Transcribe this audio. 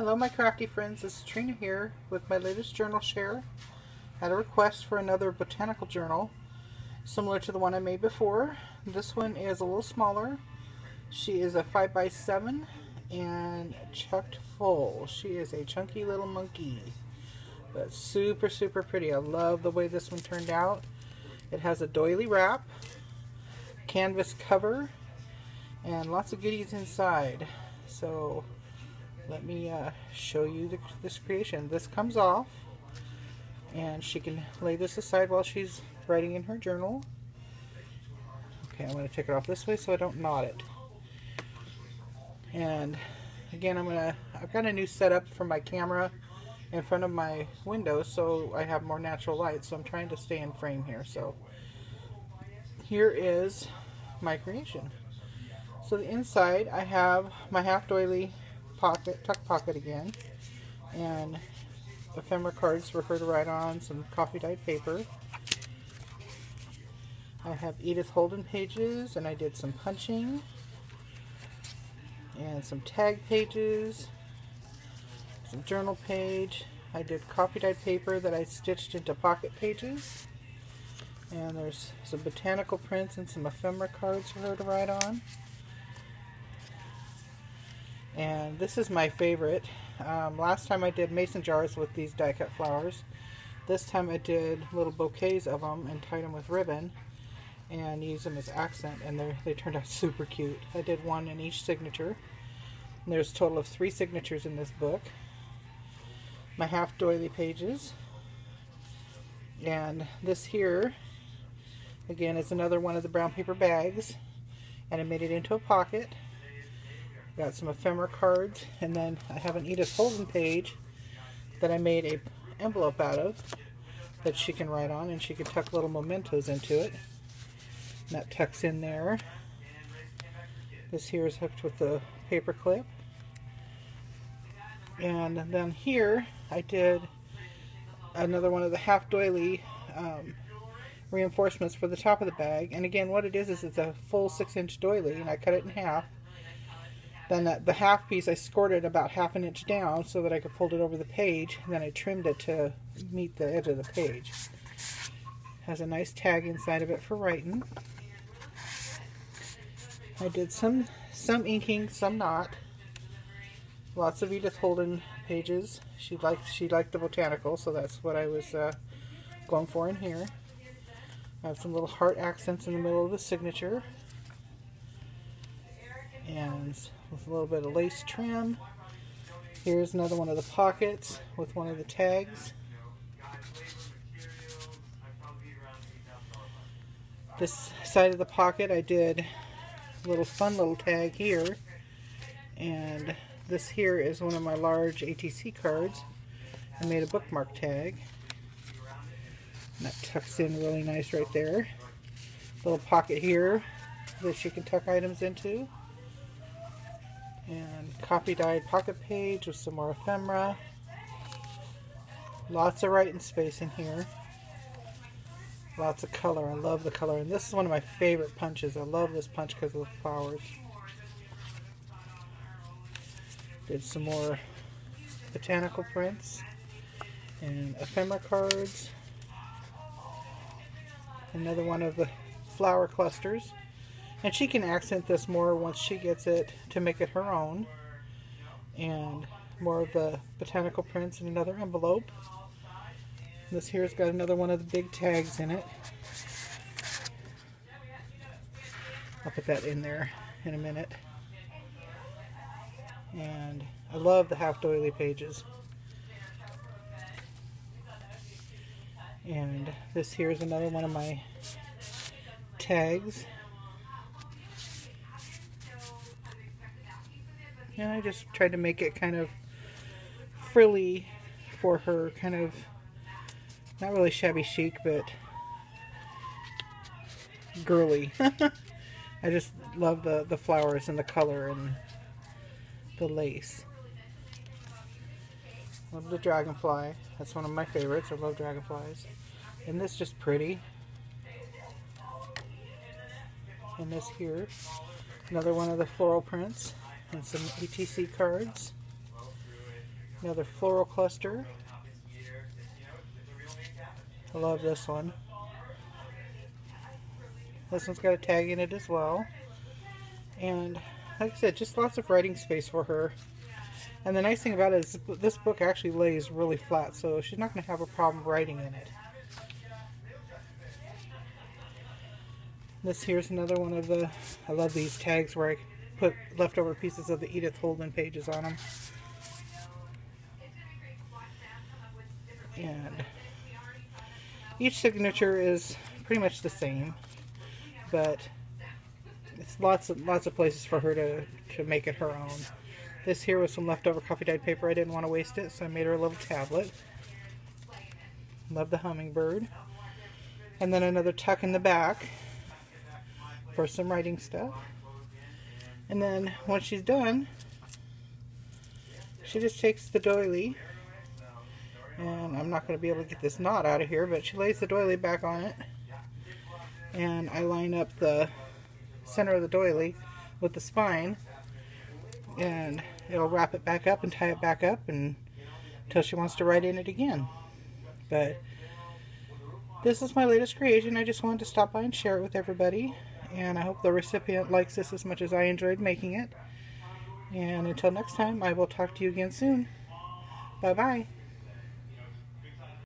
Hello my crafty friends, this is Trina here with my latest journal share. I had a request for another botanical journal similar to the one I made before. This one is a little smaller. She is a 5x7 and chucked full. She is a chunky little monkey, but super pretty. I love the way this one turned out. It has a doily wrap, canvas cover, and lots of goodies inside. So let me show you this creation. This comes off and she can lay this aside while she's writing in her journal. Okay, I'm going to take it off this way so I don't knot it. And again, I've got a new setup for my camera in front of my window so I have more natural light, so I'm trying to stay in frame here. So here is my creation. So the inside I have my half doily pocket, tuck pocket again, and ephemera cards for her to write on, some coffee dyed paper. I have Edith Holden pages, and I did some punching and some tag pages, some journal page. I did coffee dyed paper that I stitched into pocket pages, and there's some botanical prints and some ephemera cards for her to write on. And this is my favorite. Last time I did mason jars with these die cut flowers. This time I did little bouquets of them and tied them with ribbon and used them as accent, and they turned out super cute. I did one in each signature. And there's a total of 3 signatures in this book. My half doily pages. And this here, again, is another one of the brown paper bags, and I made it into a pocket. Got some ephemera cards, and then I have an Edith Holden page that I made a envelope out of that she can write on, and she can tuck little mementos into it. And that tucks in there. This here is hooked with the paper clip. And then here I did another one of the half doily reinforcements for the top of the bag. And again, what it is it's a full 6-inch doily, and I cut it in half. Then the half piece I scored it about 1/2 inch down so that I could fold it over the page, and then I trimmed it to meet the edge of the page. Has a nice tag inside of it for writing. I did some inking, some not. Lots of Edith Holden pages. She liked the botanical, so that's what I was going for in here. I have some little heart accents in the middle of the signature, and with a little bit of lace trim. Here's another one of the pockets with one of the tags. This side of the pocket I did a fun little tag here, and this here is one of my large ATC cards. I made a bookmark tag, and that tucks in really nice right there. Little pocket here that she can tuck items into. And coffee dyed pocket page with some more ephemera. Lots of writing space in here. Lots of color. I love the color. And this is one of my favorite punches. I love this punch because of the flowers. Did some more botanical prints and ephemera cards. Another one of the flower clusters. And she can accent this more once she gets it to make it her own. And more of the botanical prints in another envelope. This here's got another one of the big tags in it. I'll put that in there in a minute. And I love the half doily pages. And this here is another one of my tags. And I just tried to make it kind of frilly for her, kind of not really shabby chic, but girly. I just love the flowers and the color and the lace. Love the dragonfly. That's one of my favorites. I love dragonflies. And this just pretty. And this here, another one of the floral prints. And some ETC cards. Another floral cluster. I love this one. This one's got a tag in it as well. And like I said, just lots of writing space for her. And the nice thing about it is this book actually lays really flat, so she's not going to have a problem writing in it. This here's another one of the, I love these tags where I put leftover pieces of the Edith Holden pages on them. And each signature is pretty much the same, but it's lots of places for her to make it her own. This here was some leftover coffee dyed paper. I didn't want to waste it, so I made her a little tablet. Love the hummingbird. And then another tuck in the back for some writing stuff. And then once she's done, she just takes the doily, and I'm not going to be able to get this knot out of here, but she lays the doily back on it, and I line up the center of the doily with the spine, and it'll wrap it back up and tie it back up until she wants to write in it again. But this is my latest creation. I just wanted to stop by and share it with everybody, and I hope the recipient likes this as much as I enjoyed making it. And until next time, I will talk to you again soon. Bye bye.